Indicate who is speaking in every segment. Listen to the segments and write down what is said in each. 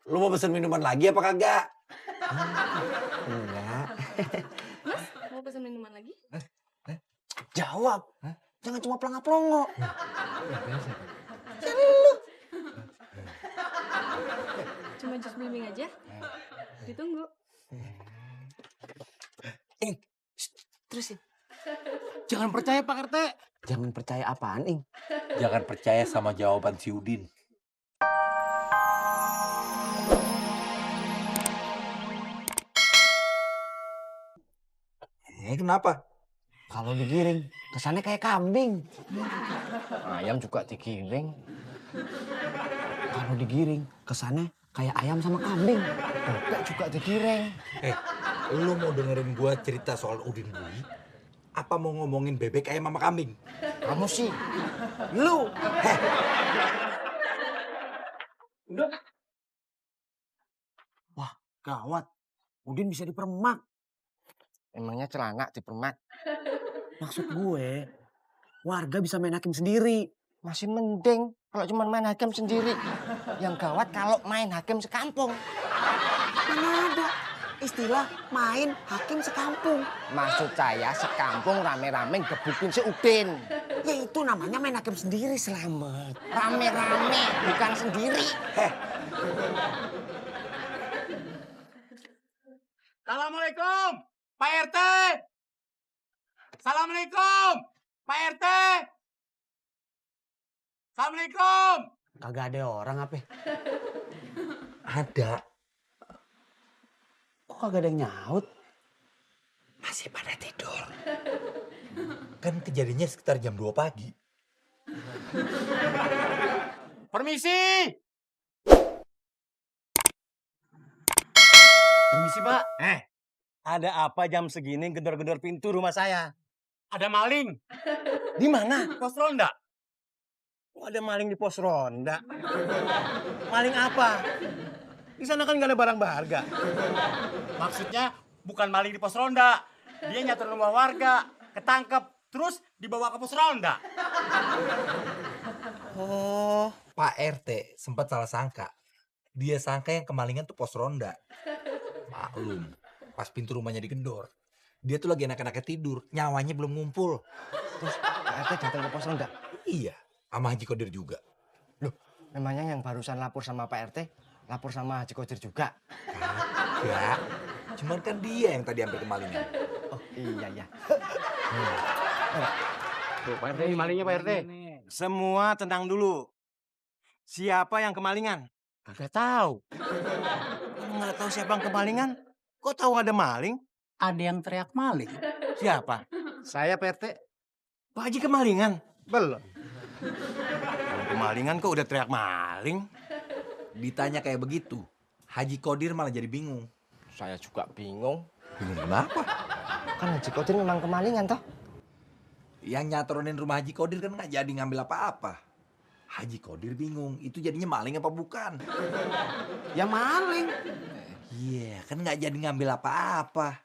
Speaker 1: Lu mau pesen minuman lagi apa kagak?
Speaker 2: Enggak.
Speaker 3: Mas, mau pesan minuman lagi?
Speaker 2: Jawab. Jangan cuma pelongo-pelongo.
Speaker 3: Cuma jus blimbing aja? Ditunggu.
Speaker 2: Terusin.
Speaker 4: Jangan percaya Pak RT.
Speaker 2: Jangan percaya apaan, Ing?
Speaker 1: Jangan percaya sama jawaban si Udin. Kenapa?
Speaker 2: Kalau digiring, kesannya kayak kambing. Ayam juga digiring. Kalau digiring, kesannya kayak ayam sama kambing. Bebek juga digiring.
Speaker 1: Lu mau dengerin gua cerita soal Udin Bui? Apa mau ngomongin bebek ayam sama kambing?
Speaker 2: Kamu sih, lu. Wah, gawat. Udin bisa dipermak. Emangnya celana dipermak? Maksud gue, warga bisa main hakim sendiri. Masih mending kalau cuma main hakim sendiri. Yang gawat kalau main hakim sekampung. Mana ada istilah main hakim sekampung. Maksud saya sekampung rame-rame gebukin si Udin. Ya itu namanya main hakim sendiri, Selamat. Rame-rame, bukan sendiri.
Speaker 4: Assalamualaikum, Pak RT. Assalamualaikum, Pak RT. Assalamualaikum.
Speaker 2: Kagak ada orang apa?
Speaker 1: Ada.
Speaker 2: Kok kagak ada yang nyaut?
Speaker 1: Masih pada tidur. Kan kejadiannya sekitar jam 2 pagi.
Speaker 4: Permisi. Permisi, Pak.
Speaker 5: Ada apa jam segini gedor-gedor pintu rumah saya?
Speaker 4: Ada maling.
Speaker 5: Di mana?
Speaker 4: Pos ronda.
Speaker 5: Kok ada maling di pos ronda? Maling apa? Di sana kan nggak ada barang berharga.
Speaker 4: Maksudnya bukan maling di pos ronda. Dia nyatur rumah warga, ketangkep, terus dibawa ke pos ronda.
Speaker 1: Oh, Pak RT sempat salah sangka. Dia sangka yang kemalingan tuh pos ronda. Maklum, pas pintu rumahnya digedor. Dia tuh lagi enak-enaknya tidur, nyawanya belum ngumpul.
Speaker 2: Terus Pak RT datang ke pos ronda.
Speaker 1: Iya, sama Haji Kodir juga.
Speaker 2: Loh, memangnya yang barusan lapor sama Pak RT, lapor sama Haji Kodir juga?
Speaker 1: Kagak. Cuman kan dia yang tadi hampir kemalingan.
Speaker 2: Oh iya ya.
Speaker 4: Tuh, Pak RT, ini malingnya Pak RT.
Speaker 5: Semua tenang dulu. Siapa yang kemalingan?
Speaker 4: Kagak tahu.
Speaker 5: Nggak tahu siapa yang kemalingan? Kok tahu ada maling?
Speaker 4: Ada yang teriak maling.
Speaker 5: Siapa?
Speaker 4: Saya Pak RT.
Speaker 5: Pak Haji kemalingan?
Speaker 4: Belum.
Speaker 5: Kalau kemalingan kok udah teriak maling?
Speaker 1: Ditanya kayak begitu, Haji Kodir malah jadi bingung.
Speaker 2: Saya juga bingung.
Speaker 1: Bingung kenapa?
Speaker 2: Kan Haji Kodir memang kemalingan toh?
Speaker 1: Yang nyatorin rumah Haji Kodir kan nggak jadi ngambil apa-apa. Haji Kodir bingung, itu jadinya maling apa bukan?
Speaker 2: Ya maling.
Speaker 1: Iya, kan nggak jadi ngambil apa-apa.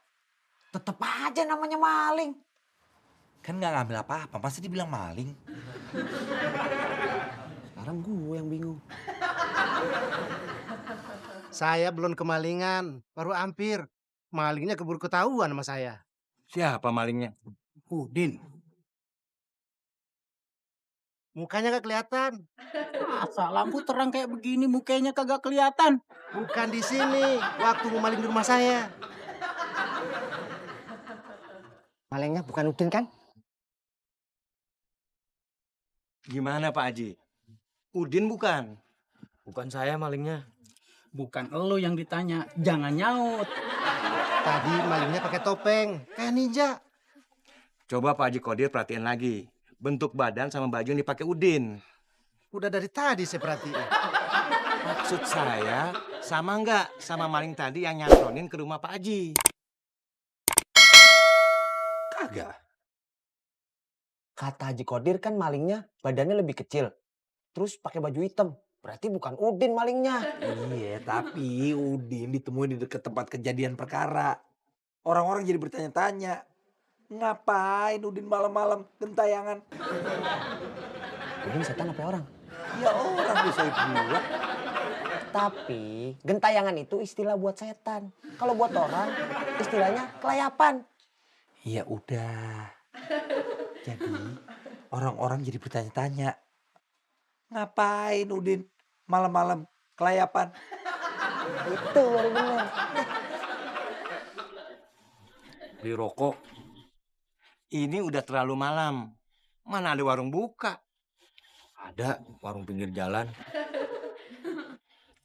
Speaker 2: Tetep aja namanya maling.
Speaker 1: Kan nggak ngambil apa-apa, masa dibilang maling?
Speaker 2: Sekarang gue yang bingung.
Speaker 6: Saya belum kemalingan, baru hampir. Malingnya keburu ketahuan sama saya.
Speaker 5: Siapa malingnya?
Speaker 6: Udin. Mukanya gak kelihatan.
Speaker 4: Masa lampu terang kayak begini mukanya kagak kelihatan.
Speaker 6: Bukan di sini, waktu mau maling di rumah saya.
Speaker 2: Malingnya bukan Udin kan?
Speaker 5: Gimana Pak Haji? Udin bukan?
Speaker 6: Bukan saya malingnya.
Speaker 4: Bukan elu yang ditanya, jangan nyaut.
Speaker 6: Tadi malingnya pakai topeng, kayak ninja.
Speaker 5: Coba Pak Haji Kodir perhatiin lagi. Bentuk badan sama baju yang dipakai Udin.
Speaker 6: Udah dari tadi saya perhatiin.
Speaker 5: Maksud saya, sama nggak sama maling tadi yang nyantronin ke rumah Pak Haji?
Speaker 1: Kagak.
Speaker 2: Kata Haji Kodir kan malingnya badannya lebih kecil. Terus pakai baju hitam. Berarti bukan Udin malingnya.
Speaker 1: Iya, tapi Udin ditemuin di dekat tempat kejadian perkara. Orang-orang jadi bertanya-tanya. Ngapain Udin malam-malam gentayangan?
Speaker 2: Udin setan apa orang?
Speaker 1: Ya orang bisa gua.
Speaker 2: Tapi gentayangan itu istilah buat setan. Kalau buat orang istilahnya kelayapan.
Speaker 1: Ya udah. Jadi orang-orang jadi bertanya-tanya. Ngapain Udin malam-malam kelayapan?
Speaker 2: Itu baru bener.
Speaker 5: Beli rokok. Ini udah terlalu malam. Mana ada warung buka? Ada warung pinggir jalan.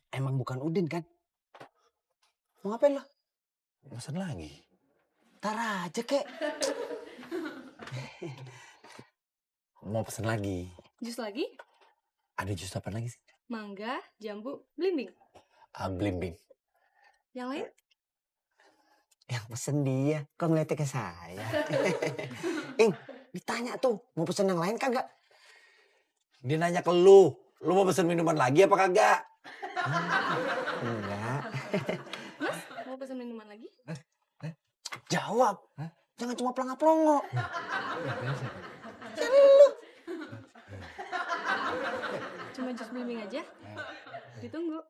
Speaker 2: Emang bukan Udin kan? Mau ngapain lo?
Speaker 1: Pesan lagi.
Speaker 2: Tar aja kek.
Speaker 1: Mau pesen lagi.
Speaker 3: Jus lagi?
Speaker 1: Ada jus apa lagi sih?
Speaker 3: Mangga, jambu, belimbing.
Speaker 1: Blimbing.
Speaker 3: Yang lain?
Speaker 2: Yang pesen dia. Kok ngeliatnya ke saya? Ing, ditanya tuh. Mau pesen yang lain kagak?
Speaker 1: Dia nanya ke lu. Lu mau pesen minuman lagi apa kagak?
Speaker 2: Enggak.
Speaker 3: Mas, mau pesan minuman lagi?
Speaker 2: Jawab. Jangan cuma pelongo-pelongo.
Speaker 3: Cuma jus belimbing aja. Ditunggu.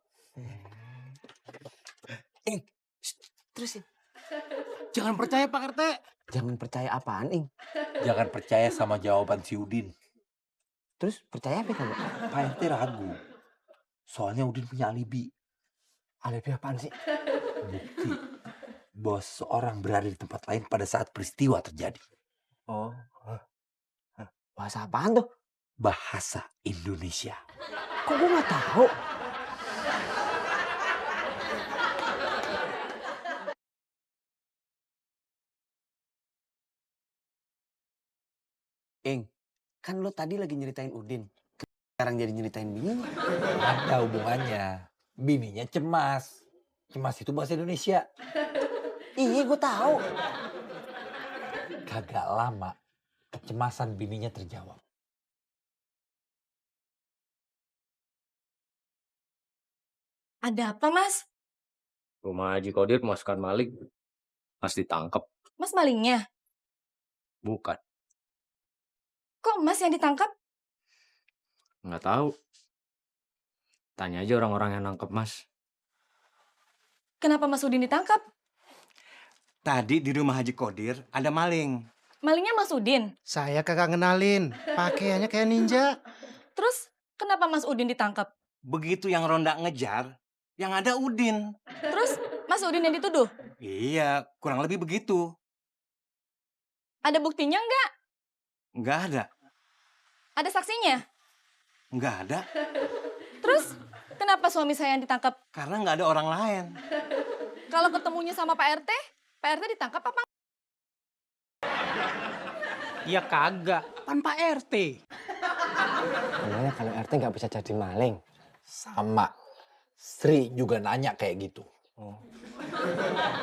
Speaker 2: Ing, terusin.
Speaker 6: Jangan percaya Pak RT.
Speaker 2: Jangan percaya apaan, Ing?
Speaker 1: Jangan percaya sama jawaban si Udin.
Speaker 2: Terus percaya apa kamu?
Speaker 1: Pak RT ragu. Soalnya Udin punya alibi.
Speaker 2: Alibi apaan sih?
Speaker 1: Bukti bahwa seorang berada di tempat lain pada saat peristiwa terjadi.
Speaker 2: Oh. Bahasa apaan tuh?
Speaker 1: Bahasa Indonesia.
Speaker 2: Kok gue gak tahu? Ing, kan lo tadi lagi nyeritain Udin. Sekarang jadi nyeritain bini.
Speaker 1: Ada hubungannya. Bininya cemas. Cemas itu bahasa Indonesia.
Speaker 2: Iya, gue tahu.
Speaker 1: Kagak lama kecemasan bininya terjawab.
Speaker 3: Ada apa, Mas?
Speaker 7: Rumah Haji Kodir pemasukan maling. Mas ditangkap.
Speaker 3: Mas malingnya?
Speaker 7: Bukan.
Speaker 3: Kok Mas yang ditangkap?
Speaker 7: Nggak tahu. Tanya aja orang-orang yang nangkep Mas.
Speaker 3: Kenapa Mas Udin ditangkap?
Speaker 5: Tadi di rumah Haji Kodir ada maling.
Speaker 3: Malingnya Mas Udin.
Speaker 6: Saya kagak ngenalin. Pakaiannya kayak ninja.
Speaker 3: Terus kenapa Mas Udin ditangkap?
Speaker 5: Begitu yang ronda ngejar, yang ada Udin.
Speaker 3: Terus Mas Udin yang dituduh?
Speaker 5: Iya, kurang lebih begitu.
Speaker 3: Ada buktinya nggak?
Speaker 5: Nggak ada.
Speaker 3: Ada saksinya?
Speaker 5: Nggak ada.
Speaker 3: Terus kenapa suami saya yang ditangkap?
Speaker 5: Karena nggak ada orang lain.
Speaker 3: Kalau ketemunya sama Pak RT ditangkap apa?
Speaker 6: Ya kagak. Kan Pak RT.
Speaker 2: Emangnya kalau RT nggak bisa jadi maling?
Speaker 1: Sama. Sri juga nanya kayak gitu.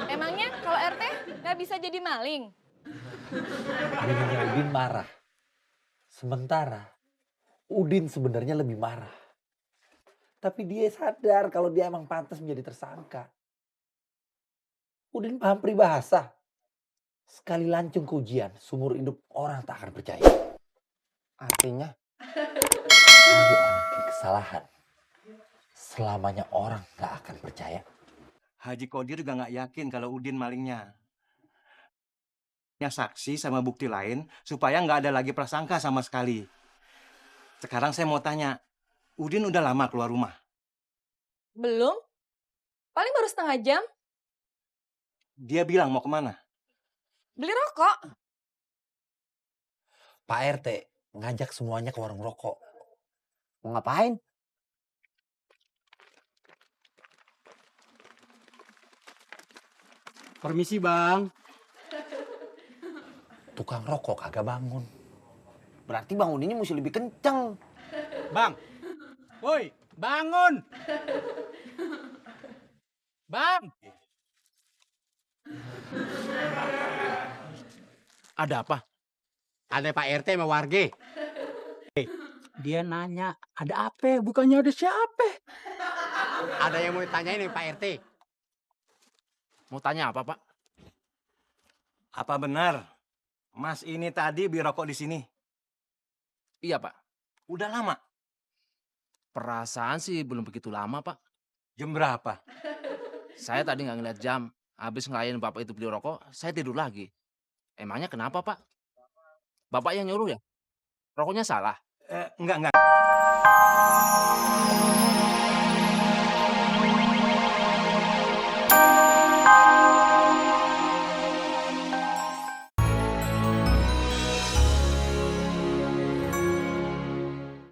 Speaker 3: Emangnya kalau RT nggak bisa jadi maling?
Speaker 1: Bininya Udin marah. Sementara Udin sebenarnya lebih marah. Tapi dia sadar kalau dia emang pantas menjadi tersangka. Udin paham peribahasa. Sekali lancung ke ujian, seumur hidup orang tak akan percaya.
Speaker 2: Artinya?
Speaker 1: Kalau orang bikin kesalahan, selamanya orang gak akan percaya.
Speaker 5: Haji Kodir juga nggak yakin kalau Udin malingnya. Saksi sama bukti lain supaya nggak ada lagi prasangka sama sekali. Sekarang saya mau tanya, Udin udah lama keluar rumah?
Speaker 3: Belum. Paling baru setengah jam.
Speaker 5: Dia bilang mau kemana?
Speaker 3: Beli rokok.
Speaker 1: Pak RT ngajak semuanya ke warung rokok.
Speaker 2: Mau ngapain?
Speaker 4: Permisi bang.
Speaker 1: Tukang rokok kagak bangun.
Speaker 2: Berarti Bang Udinnya mesti lebih kenceng.
Speaker 4: Bang. Woi, bangun. Bang.
Speaker 6: Ada apa?
Speaker 4: Ada Pak RT sama warga. Dia nanya, ada apa? Bukannya ada siapa? Ada yang mau ditanyain nih Pak RT.
Speaker 6: Mau tanya apa, Pak?
Speaker 5: Apa benar Mas ini tadi beli rokok di sini?
Speaker 6: Iya, Pak.
Speaker 5: Udah lama?
Speaker 6: Perasaan sih belum begitu lama, Pak.
Speaker 5: Jam berapa?
Speaker 8: Saya tadi nggak ngeliat jam. Habis ngelayan bapak itu beli rokok, saya tidur lagi. Emangnya kenapa, Pak? Bapak yang nyuruh ya? Rokoknya salah?
Speaker 5: Enggak.